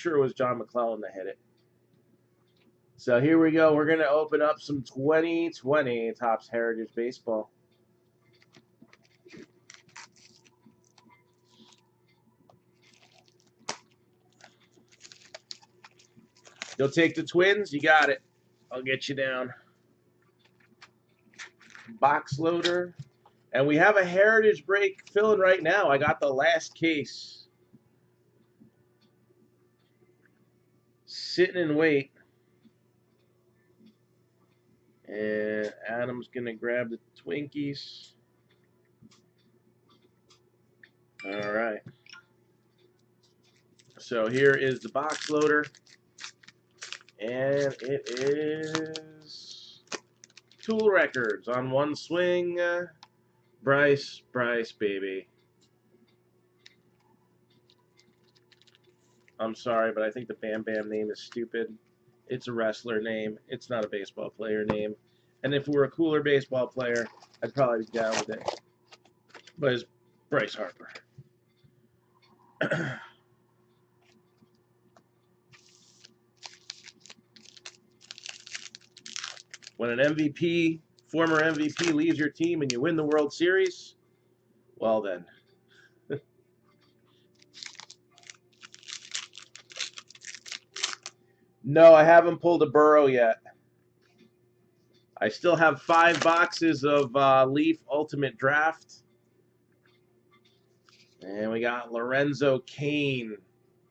sure it was John McClellan that hit it. So here we go. We're going to open up some 2020 Topps Heritage Baseball. You'll take the Twins? You got it. I'll get you down. Box loader. And we have a Heritage break filling right now. I got the last case. Sitting in wait. And Adam's going to grab the Twinkies. All right. So here is the box loader. And it is Tool Records on one swing. Bryce, baby. I'm sorry, but I think the Bam Bam name is stupid. It's a wrestler name. It's not a baseball player name. And if it were a cooler baseball player, I'd probably be down with it. But it's Bryce Harper. When an MVP, former MVP, leaves your team and you win the World Series, well then. No, I haven't pulled a Burrow yet. I still have 5 boxes of Leaf Ultimate Draft. And we got Lorenzo Cain.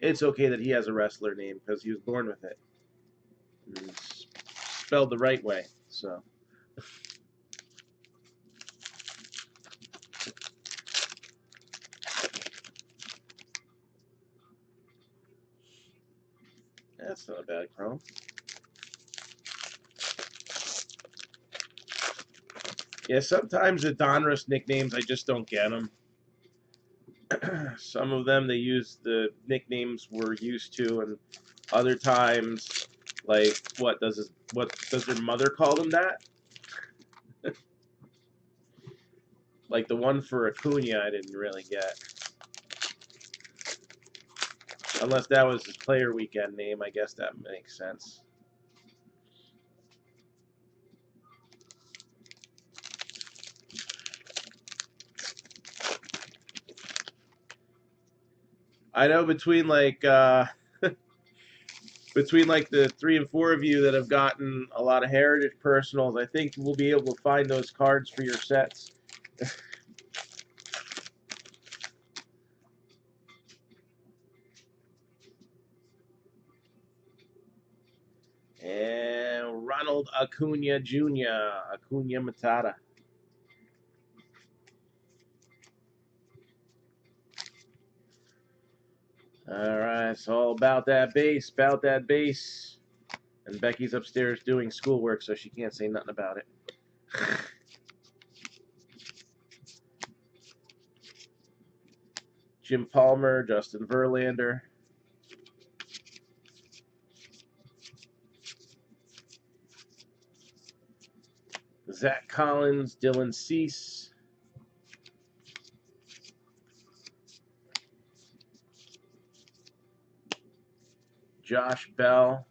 It's okay that he has a wrestler name because he was born with it. It's spelled the right way, so. That's not a bad chrome. Yeah, sometimes the Donruss nicknames, I just don't get them. Some of them, they use the nicknames we're used to, and other times, like, what does their mother call them that? Like the one for Acuna, I didn't really get. Unless that was his player weekend name, I guess that makes sense. I know between like between like the 3 and 4 of you that have gotten a lot of Heritage Personals, I think we'll be able to find those cards for your sets. And Ronald Acuna Jr., Acuna Matata. All right, it's all about that base, And Becky's upstairs doing schoolwork, so she can't say nothing about it. Jim Palmer, Justin Verlander. Zach Collins, Dylan Cease. Josh Bell.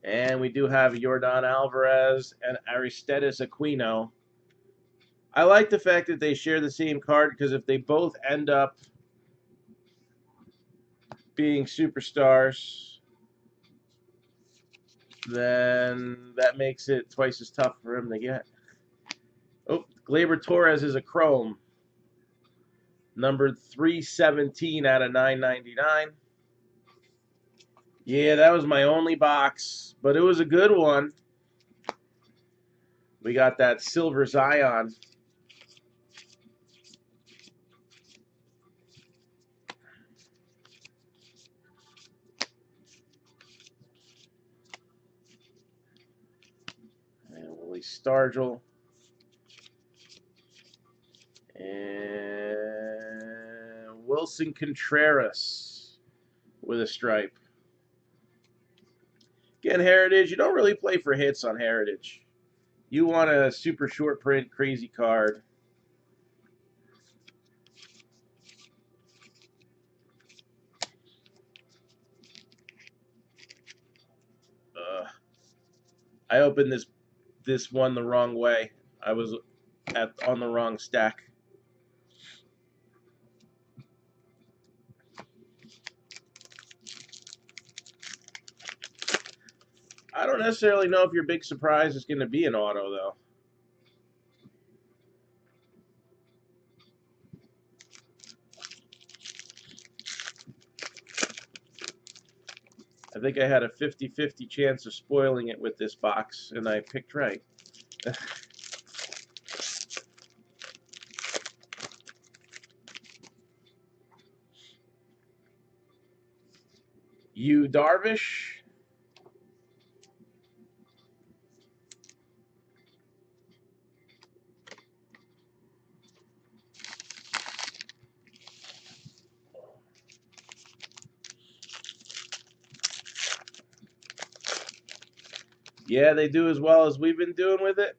And we do have Yordan Alvarez and Aristides Aquino. I like the fact that they share the same card because if they both end up being superstars, then that makes it twice as tough for him to get. Oh, Gleyber Torres is a chrome. Numbered 317 out of 999. Yeah, that was my only box, but it was a good one. We got that Silver Zion. And Willie Stargell. And Wilson Contreras with a stripe. Again, Heritage, you don't really play for hits on Heritage. You want a super short print, crazy card. I opened this one the wrong way. I was on the wrong stack. I don't necessarily know if your big surprise is going to be an auto, though. I think I had a 50-50 chance of spoiling it with this box, and I picked right. You Darvish. Yeah, they do as well as we've been doing with it.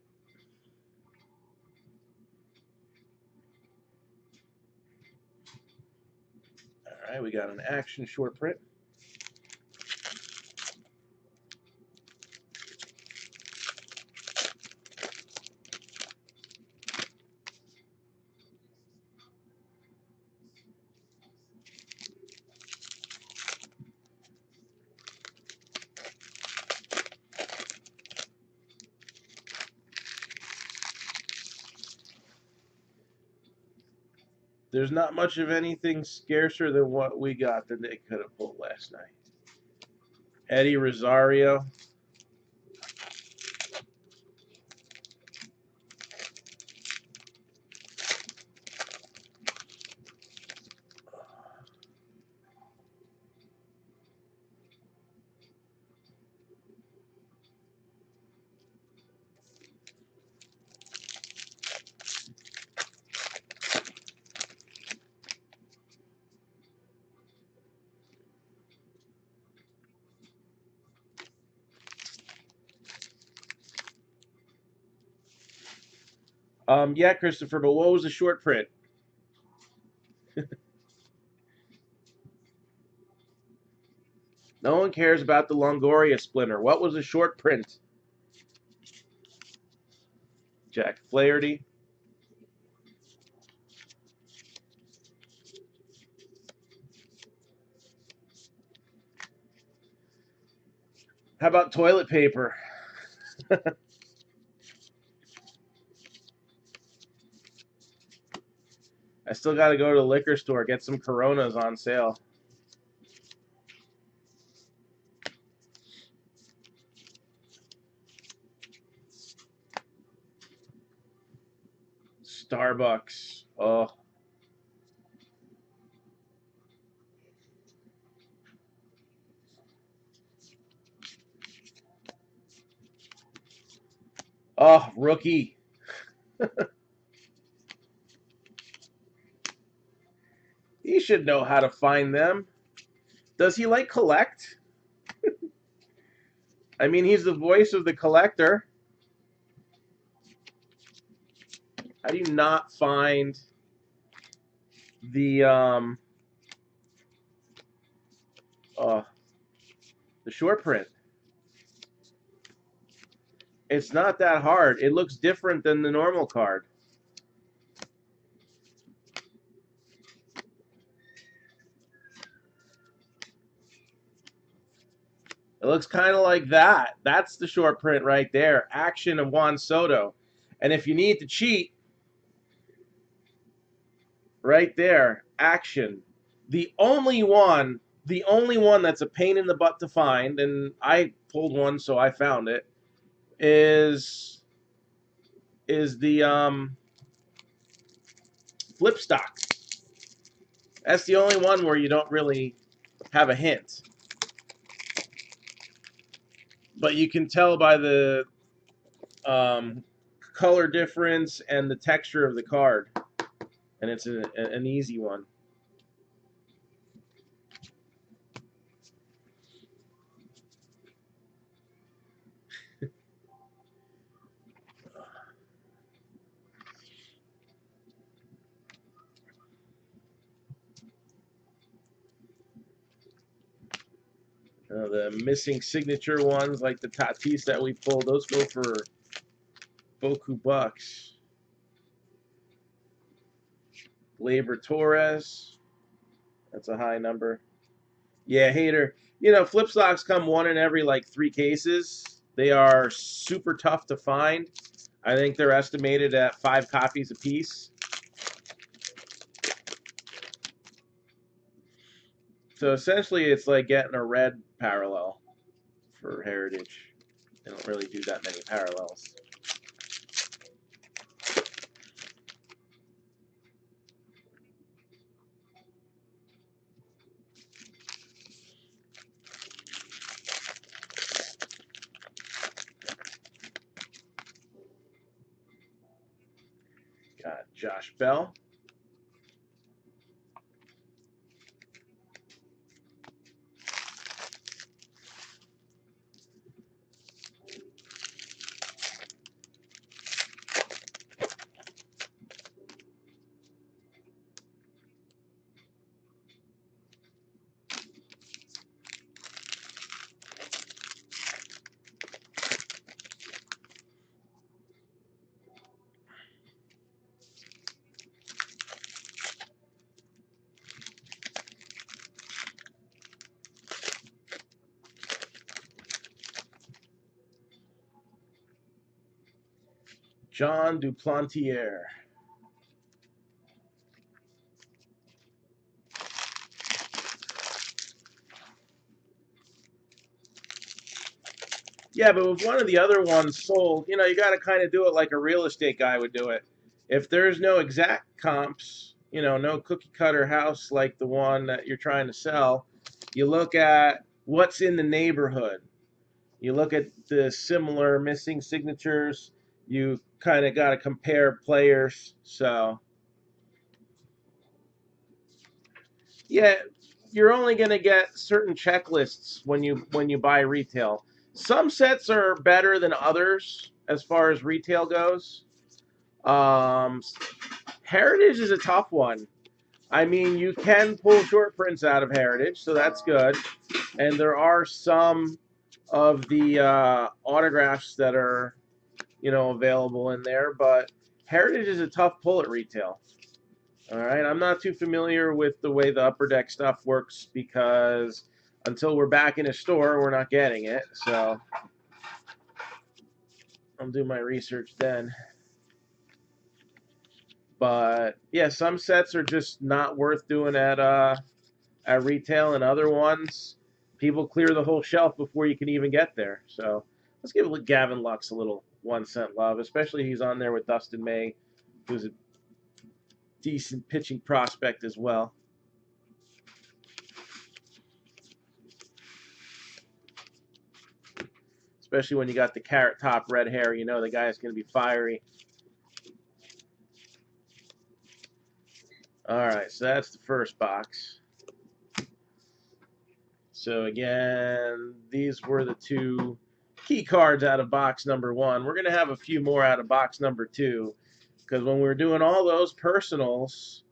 All right, we got an action short print. There's not much of anything scarcer than what we got that they could have pulled last night. Eddie Rosario. Yeah, Christopher, but what was the short print? No one cares about the Longoria splinter. What was the short print? Jack Flaherty. How about toilet paper? I still got to go to the liquor store, get some Coronas on sale. Starbucks. Oh. Oh, rookie. He should know how to find them. Does he like collect? I mean, he's the voice of the collector. How do you not find the the short print? It's not that hard. It looks different than the normal card. It looks kind of like that. That's the short print right there. Action of Juan Soto. And if you need to cheat, right there, action. The only one that's a pain in the butt to find, and I pulled one, so I found it, is the flip stock. That's the only one where you don't really have a hint. But you can tell by the color difference and the texture of the card. And it's an easy one. The missing signature ones like the Tatis that we pulled, those go for Boku bucks. Gleyber Torres, that's a high number. Yeah, hater. You know, flip stocks come one in every like 3 cases. They are super tough to find. I think they're estimated at 5 copies a piece. So essentially, it's like getting a red parallel for Heritage. They don't really do that many parallels. Got Josh Bell. John Duplantier. Yeah, but with one of the other ones sold, you know, you got to kind of do it like a real estate guy would do it. If there's no exact comps, you know, no cookie cutter house like the one that you're trying to sell, you look at what's in the neighborhood. You look at the similar missing signatures. You kind of got to compare players. So, yeah, you're only going to get certain checklists when you buy retail. Some sets are better than others as far as retail goes. Um, Heritage is a tough one. I mean, you can pull short prints out of Heritage, so that's good. And there are some of the autographs that are, you know, available in there, but Heritage is a tough pull at retail. All right, I'm not too familiar with the way the upper deck stuff works because until we're back in a store, we're not getting it. So I'll do my research then. But yeah, some sets are just not worth doing at retail, and other ones people clear the whole shelf before you can even get there. So let's give Gavin Lux a little 1 cent love, especially he's on there with Dustin May, who's a decent pitching prospect as well. Especially when you got the carrot top red hair, you know the guy's going to be fiery. All right, so that's the first box. So again, these were the 2 key cards out of box number 1. We're going to have a few more out of box number 2 because when we were doing all those personals,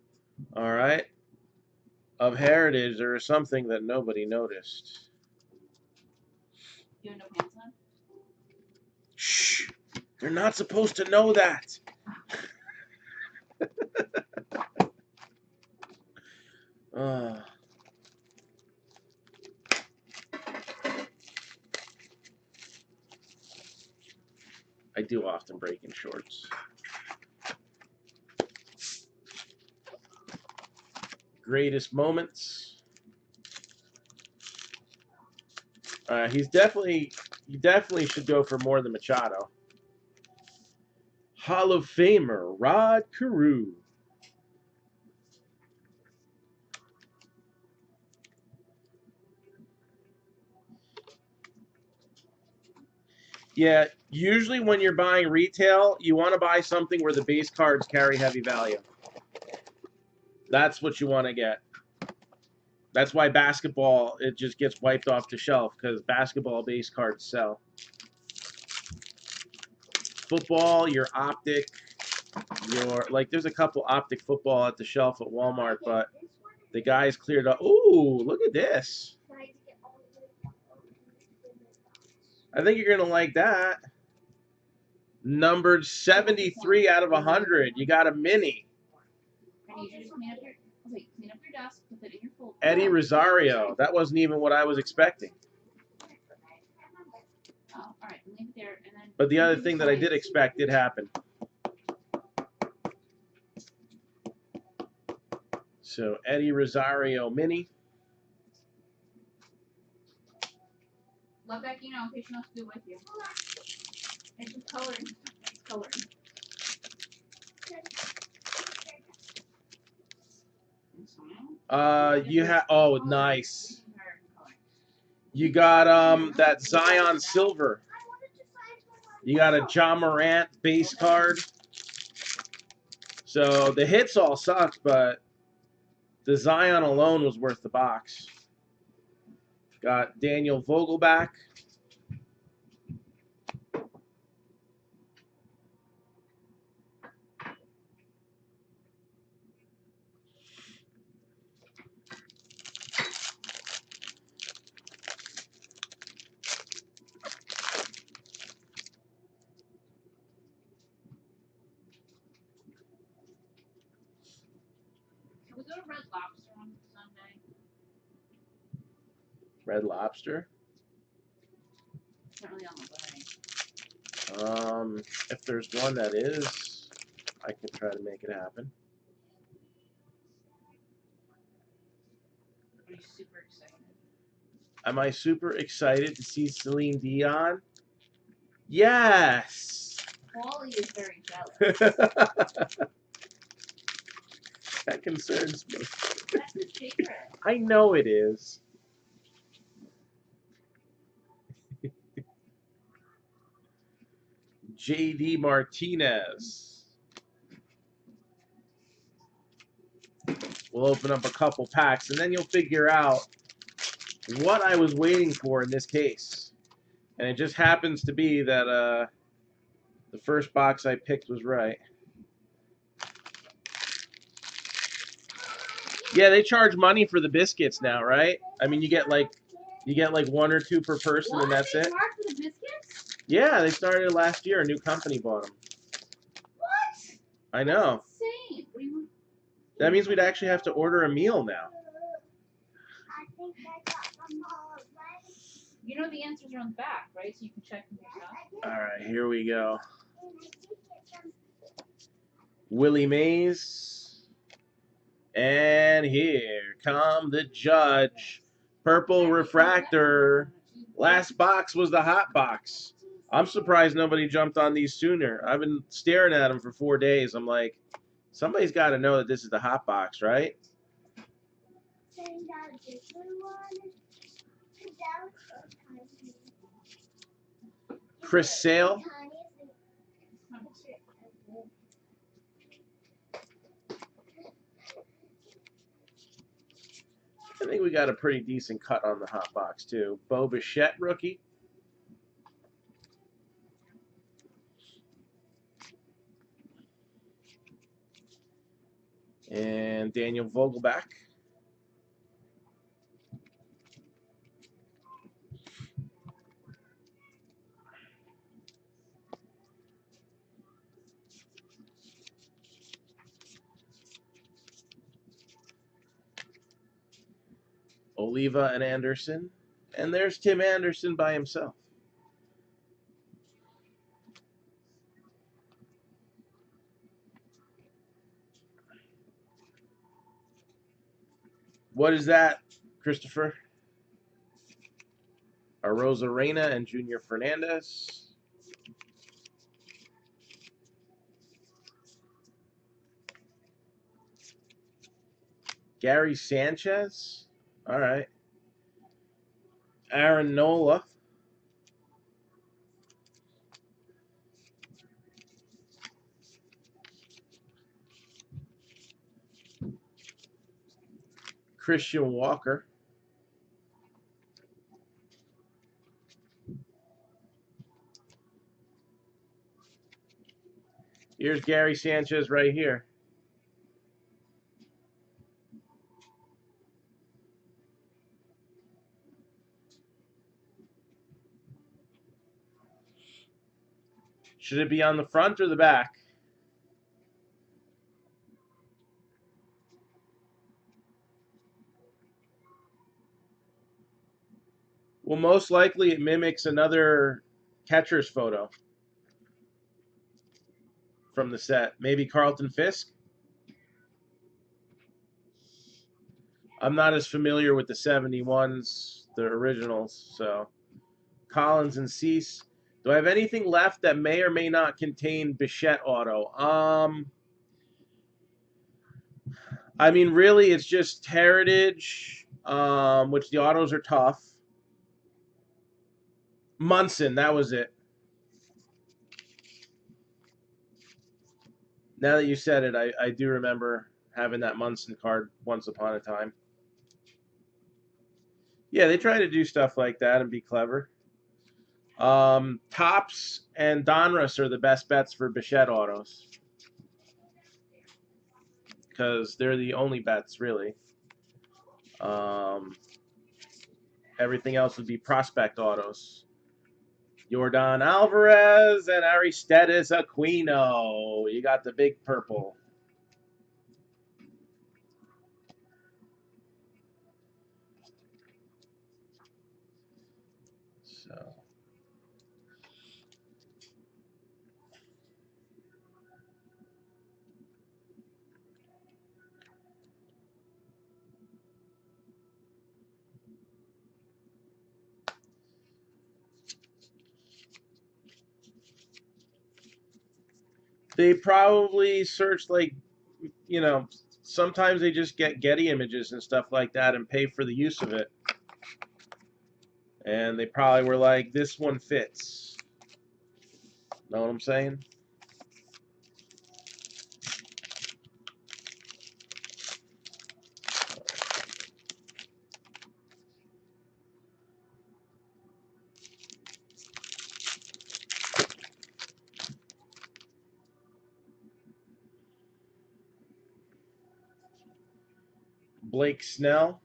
all right, of Heritage, there is something that nobody noticed. You have no pants on? Shh! They're not supposed to know that. I do often break in shorts. Greatest moments. He definitely should go for more than Machado. Hall of Famer Rod Carew. Yeah, usually when you're buying retail, you want to buy something where the base cards carry heavy value. That's what you want to get. That's why basketball, it just gets wiped off the shelf because basketball base cards sell. Football, your optic, like there's a couple optic football at the shelf at Walmart, but the guys cleared up. Ooh, look at this. I think you're going to like that. Numbered 73 out of 100. You got a mini. I need you to clean up your clean up your desk, put it in your folder. Eddie Rosario. That wasn't even what I was expecting. Oh, all right, leave it there, and then. But the other thing that I did expect did happen. So Eddie Rosario mini. Let Becky know in case she wants to do it with you. It's just coloring. It's coloring. You have nice. You got that Zion silver. You got a John Morant base card. So the hits all sucked, but the Zion alone was worth the box. Got Daniel Vogelback. Can we go to Red Lobster on Sunday? Red Lobster. It's not really on the way. If there's one that is, I could try to make it happen. Are you super excited? Am I super excited to see Celine Dion? Yes! Wally is very jealous. That concerns me. That's his favorite. I know it is. JD Martinez. We'll open up a couple packs, and then you'll figure out what I was waiting for in this case. And it just happens to be that the first box I picked was right. Yeah, they charge money for the biscuits now, right? I mean, you get like one or two per person, and that's it. Mark for the biscuits? Yeah, they started last year. A new company bought them. What? I know. That's insane. What do you want? That means we'd actually have to order a meal now. You know the answers are on the back, right? So you can check them yourself. All right, here we go. Willie Mays. And here come the judge. Purple refractor. Last box was the hot box. I'm surprised nobody jumped on these sooner. I've been staring at them for 4 days. I'm like, somebody's got to know that this is the hot box, right? Chris Sale. I think we got a pretty decent cut on the hot box, too. Bo Bichette rookie. And Daniel Vogelback. Oliva and Anderson. And there's Tim Anderson by himself. What is that, Christopher? Arozarena and Junior Fernandez. Gary Sanchez. All right. Aaron Nola. Christian Walker. Here's Gary Sanchez right here. Should it be on the front or the back? Well, most likely it mimics another catcher's photo from the set. Maybe Carlton Fisk? I'm not as familiar with the 71s, the originals, so. Collins and Cease. Do I have anything left that may or may not contain Bichette auto? I mean, really, it's just Heritage, which the autos are tough. Munson, that was it. Now that you said it, I do remember having that Munson card once upon a time. Yeah, they try to do stuff like that and be clever. Tops and Donruss are the best bets for Bichette autos because they're the only bets, really. Everything else would be prospect autos. Yordan Alvarez and Aristides Aquino. You got the big purple. So they probably search like, you know, sometimes they just get Getty images and stuff like that and pay for the use of it. And they probably were like, this one fits. Know what I'm saying? Blake Snell.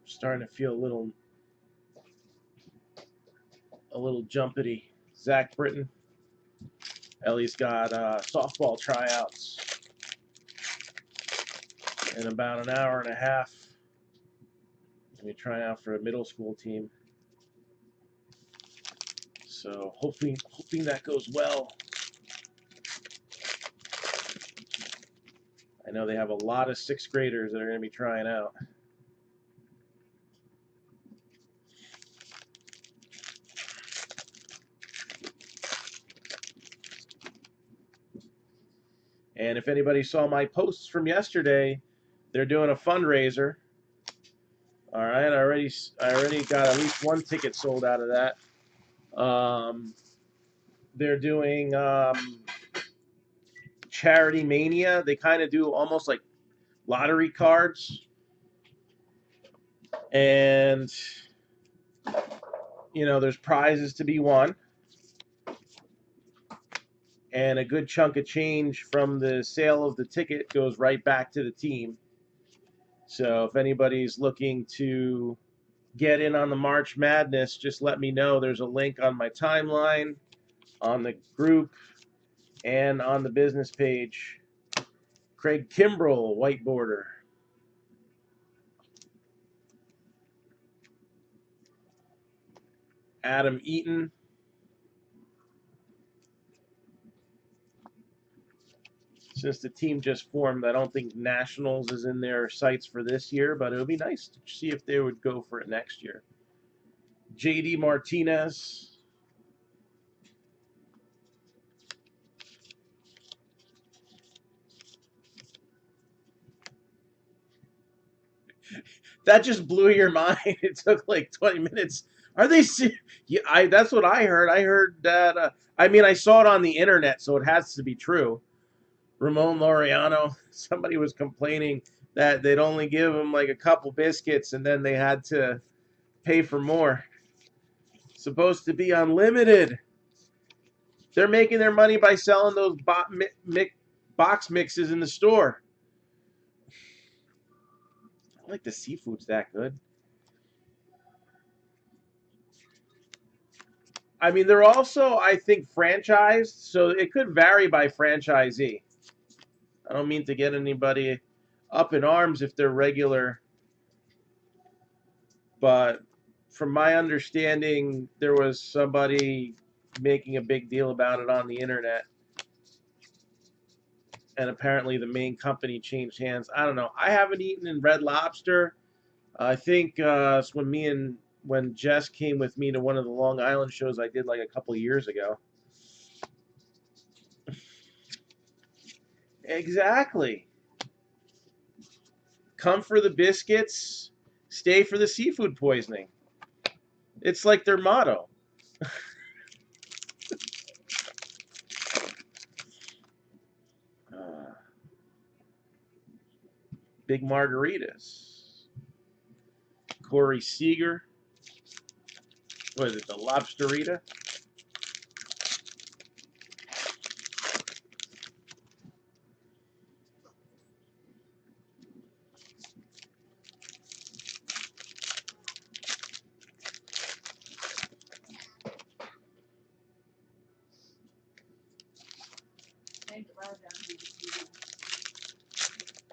Starting to feel a little jumpity. Zach Britton. Ellie's got softball tryouts in about an hour and a half. We try out for a middle school team. So hoping that goes well. I know they have a lot of sixth graders that are going to be trying out. And if anybody saw my posts from yesterday, they're doing a fundraiser. All right, I already got at least one ticket sold out of that. They're doing Charity Mania. They kind of do almost like lottery cards, and you know, there's prizes to be won, and a good chunk of change from the sale of the ticket goes right back to the team. So if anybody's looking to get in on the March Madness, just let me know. There's a link on my timeline, on the group, and on the business page. Craig Kimbrell, white border. Adam Eaton. Since the team just formed, I don't think Nationals is in their sights for this year, but it would be nice to see if they would go for it next year. JD Martinez. That just blew your mind. It took like 20 minutes. Are they? Yeah, that's what I heard. I heard that. I mean, I saw it on the internet, so it has to be true. Ramon Laureano, somebody was complaining that they'd only give him like a couple biscuits, and then they had to pay for more. Supposed to be unlimited. They're making their money by selling those box mixes in the store. I don't like the seafood's that good. I mean, they're also, I think, franchised, so it could vary by franchisee. I don't mean to get anybody up in arms if they're regular, but from my understanding, there was somebody making a big deal about it on the internet, and apparently the main company changed hands. I don't know. I haven't eaten in Red Lobster. I think it's when Jess came with me to one of the Long Island shows I did like a couple years ago. Exactly. Come for the biscuits, stay for the seafood poisoning. It's like their motto. Uh, Big margaritas. Corey Seager. What is it, the Lobsterita?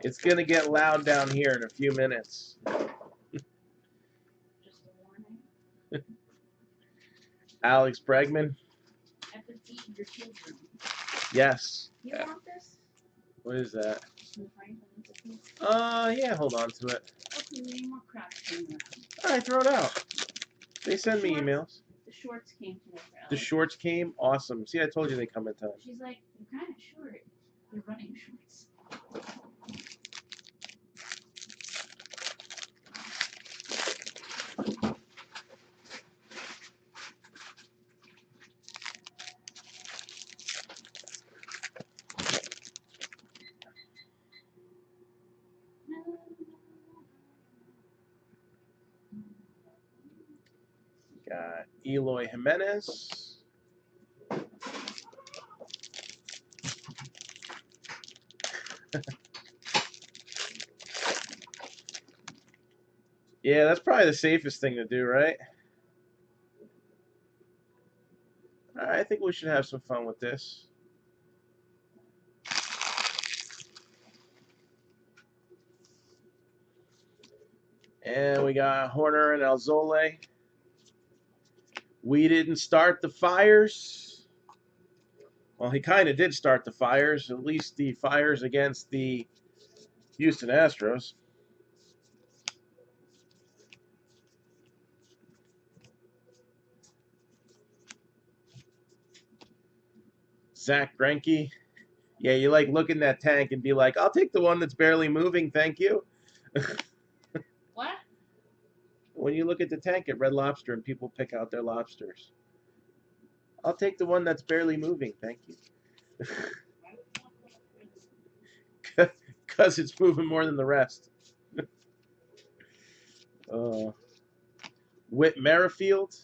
It's going to get loud down here in a few minutes. Just a warning. Alex Bregman. Have to feed your children. Yes. You want this? What is that? Some Franklin Institute? Yeah, hold on to it. Okay, we need more crap coming around. All right, throw it out. They send me emails. The shorts came to her. The shorts came? Awesome. See, I told you they come in time. She's like, you're kind of short. You're running shorts. Got Eloy Jimenez. Yeah, that's probably the safest thing to do, right? I think we should have some fun with this. And we got Horner and Alzole. We didn't start the fires. Well, he kind of did start the fires, at least the fires against the Houston Astros. Zach Greinke. Yeah, you like look in that tank and be like, I'll take the one that's barely moving, thank you. What? When you look at the tank at Red Lobster and people pick out their lobsters. I'll take the one that's barely moving, thank you. Because it's moving more than the rest. Whit Merrifield.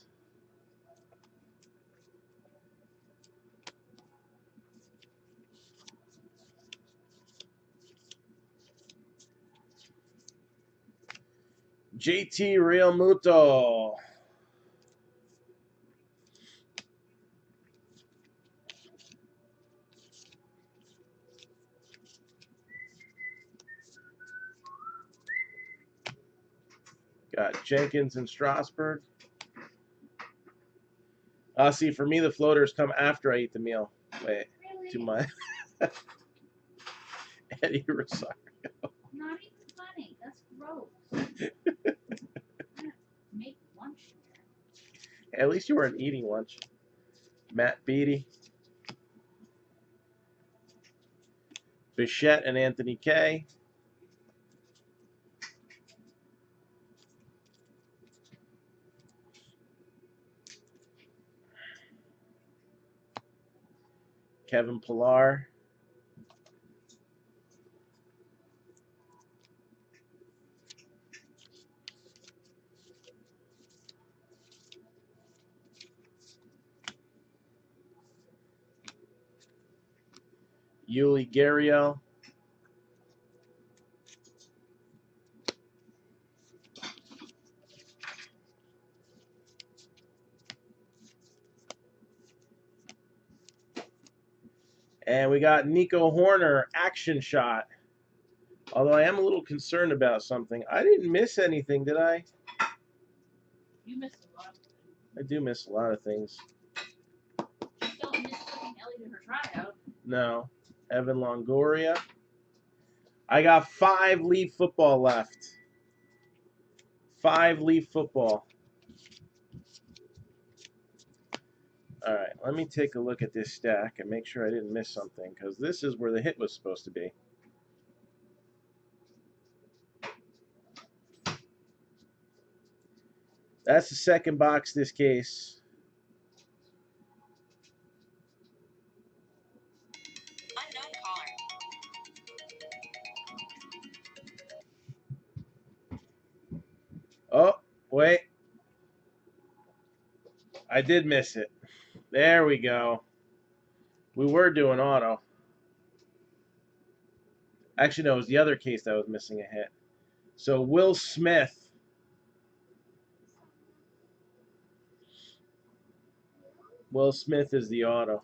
JT Realmuto. Got Jenkins and Strasburg. See, for me, the floaters come after I eat the meal. Wait, Really? to my Eddie Rosario. Not even funny. That's gross. Make lunch here. At least you weren't eating lunch. Matt Beattie. Bichette and Anthony Kay. Kevin Pillar. Yuli Gurriel. And we got Nico Horner, action shot. Although I am a little concerned about something. I didn't miss anything, did I? You missed a lot. I do miss a lot of things. Just don't miss putting Ellie to her tryout. No. Evan Longoria. I got 5 Leaf football left. 5 Leaf football. All right, let me take a look at this stack and make sure I didn't miss something, because this is where the hit was supposed to be. That's the second box this case. Unknown caller. Oh, wait. I did miss it. There we go. We were doing auto. Actually, no, it was the other case that was missing a hit. So Will Smith. Will Smith is the auto.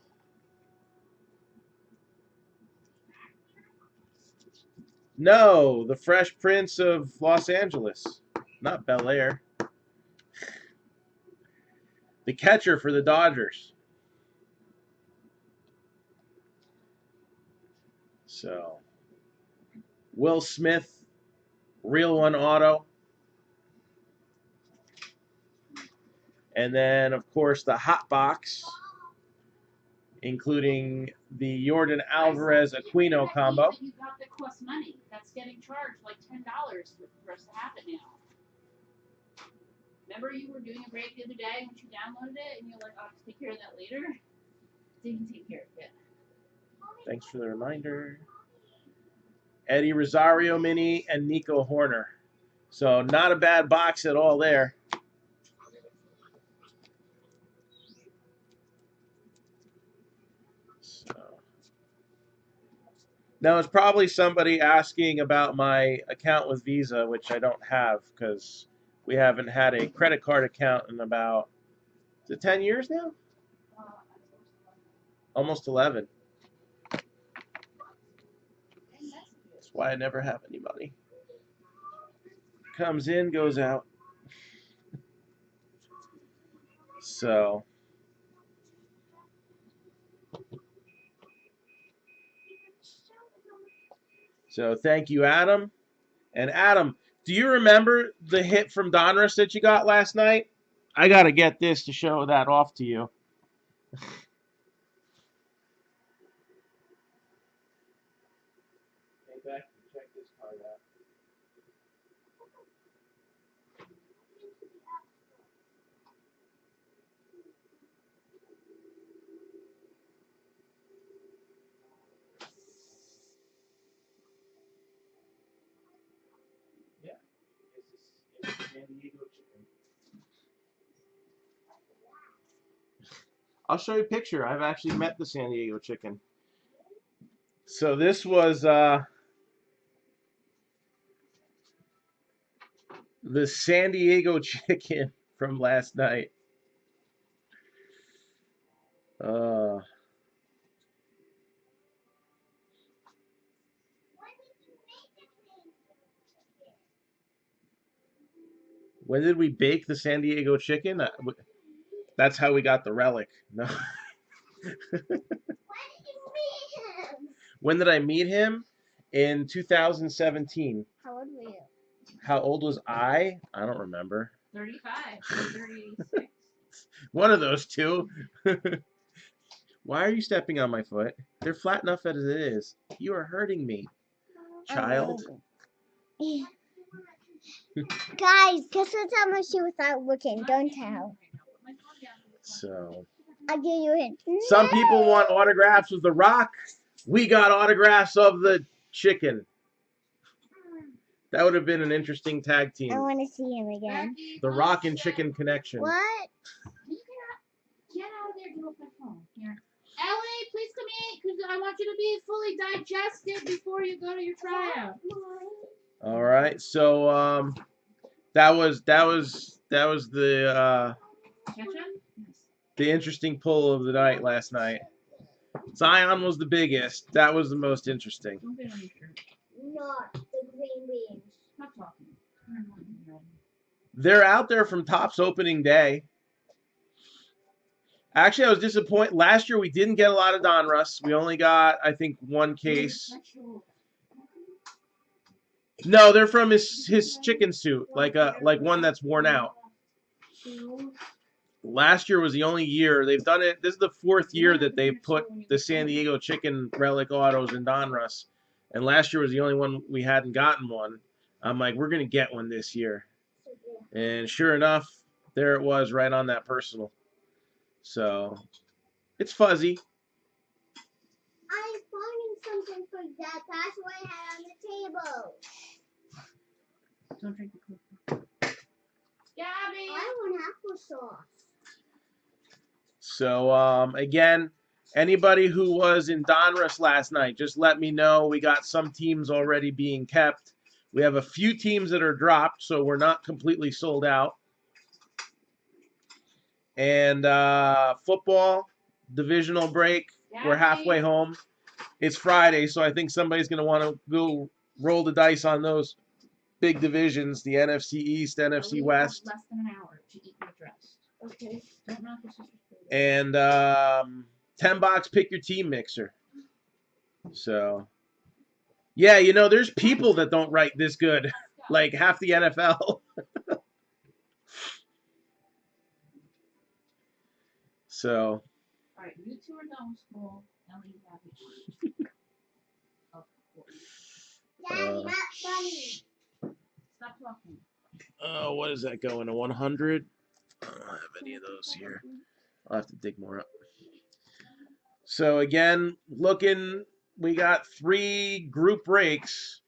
No, the Fresh Prince of Los Angeles. Not Bel Air. The catcher for the Dodgers. So, Will Smith, real one auto. And then, of course, the hot box, including the Jordan Alvarez Aquino combo. You got that costs money. That's getting charged like $10 for us to have it now. Remember you were doing a break the other day when you downloaded it and you're like, I'll just take care of that later? So you can take care of it. Thanks for the reminder. Eddie Rosario mini and Nico Horner. So not a bad box at all there. So. Now it's probably somebody asking about my account with Visa, which I don't have because we haven't had a credit card account in about, is it 10 years now? Almost 11. That's why I never have any money. Comes in, goes out. So thank you, Adam. And Adam, do you remember the hit from Donruss that you got last night? I got to get this to show that off to you. Hey, Beck, check this card out. Yeah, it's a San Diego chicken. I'll show you a picture. I've actually met the San Diego chicken. So this was the San Diego chicken from last night. When did we bake the San Diego chicken? That's how we got the relic. No. When did I meet him? In 2017. How old were you? How old was I? I don't remember. 35 or 36. One of those two. Why are you stepping on my foot? They're flat enough as it is. You are hurting me, child. Guys, guess what's on my shoe without looking? Don't tell. So, I'll give you a hint. Some people want autographs of The Rock. We got autographs of the chicken. That would have been an interesting tag I team. want to see him again. Becky, The Rock and Chicken connection. What? You get out of there. Get off my phone. Here. Ellie, please come eat because I want you to be fully digested before you go to your tryout. All right. So that was the Ketchup? Yes. the interesting pull of the night last night. Zion was the biggest. That was the most interesting. Don't get on your shirt. Not the green beans. Stop talking. Turn one red. They're out there from Topps opening day. Actually, I was disappointed. Last year we didn't get a lot of Donruss. We only got, I think, one case. No, they're from his chicken suit, like one that's worn out. Last year was the only year they've done it. This is the fourth year that they've put the San Diego Chicken relic autos in Donruss, and last year was the only one we hadn't gotten one. I'm like, we're gonna get one this year, and sure enough, there it was, right on that personal. So it's fuzzy. I'm finding something for that. That's what I had on the table. Don't drink the Coke. Gabby! I want applesauce. So again, anybody who was in Donruss last night, just let me know. We got some teams already being kept. We have a few teams that are dropped, so we're not completely sold out. And football, divisional break. We're halfway home. It's Friday, so I think somebody's going to want to go roll the dice on those big divisions, the NFC East, NFC West. Less than an hour to eat your dress. Okay. Don't knock your sister's food. And 10-box pick your team mixer. So, yeah, you know, there's people that don't write this good, like half the NFL. So. All right, you two are done with school. Ellie, Gabby. Of course. Daddy, not funny. Stop talking. What is that going to 100? I don't have any of those here. I'll have to dig more up. So again, we got 3 group breaks,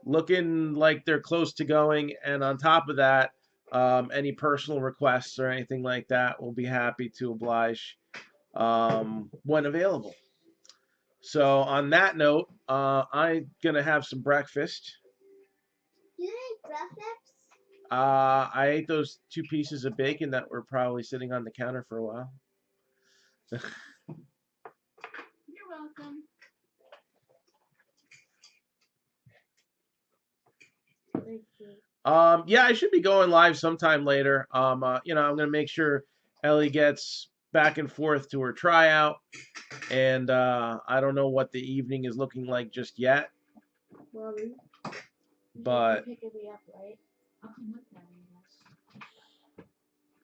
looking like they're close to going, and on top of that, any personal requests or anything like that, we'll be happy to oblige when available. So on that note, I'm gonna have some breakfast. You ate breakfast? I ate those 2 pieces of bacon that were probably sitting on the counter for a while. You're welcome. Thank you. Yeah, I should be going live sometime later. You know, I'm gonna make sure Ellie gets back and forth to her tryout, and I don't know what the evening is looking like just yet. Mommy, But you're picking me up, right? I'll come with them, yes.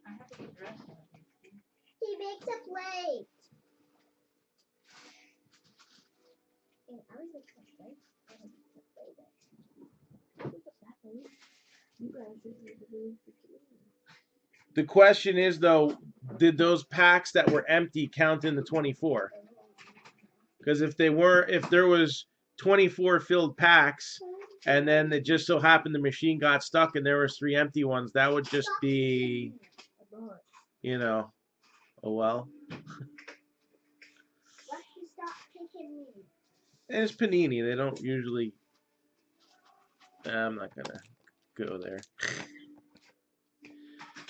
I have to get dressed. He makes a plate. And I was a cook, right? I was a plate. You guys didn't really the question is, though, did those packs that were empty count in the 24? Because if there was 24 filled packs, and then it just so happened the machine got stuck and there was 3 empty ones, that would just be, you know, oh well. Why she stop picking me? And it's Panini. They don't usually. I'm not gonna go there.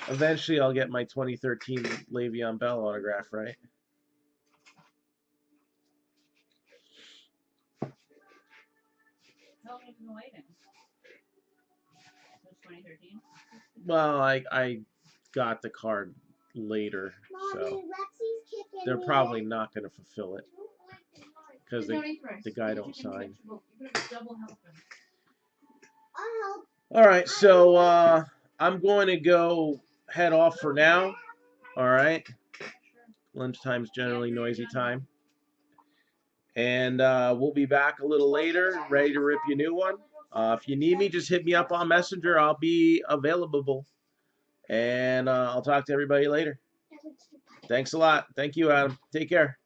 Eventually, I'll get my 2013 Le'Veon Bell autograph, right? How long have you been waiting? Since 2013? Well, I got the card later, Mommy, so Lexi's kicking they're me. probably not going to fulfill it because You don't eat rice. the guy You don't can sign. You could have double helping. I'll help. All right, so I'm going to go head off for now. All right, lunchtime's generally noisy time, and we'll be back a little later, ready to rip you a new one. If you need me, just hit me up on Messenger. I'll be available, and I'll talk to everybody later. Thanks a lot. Thank you, Adam. Take care.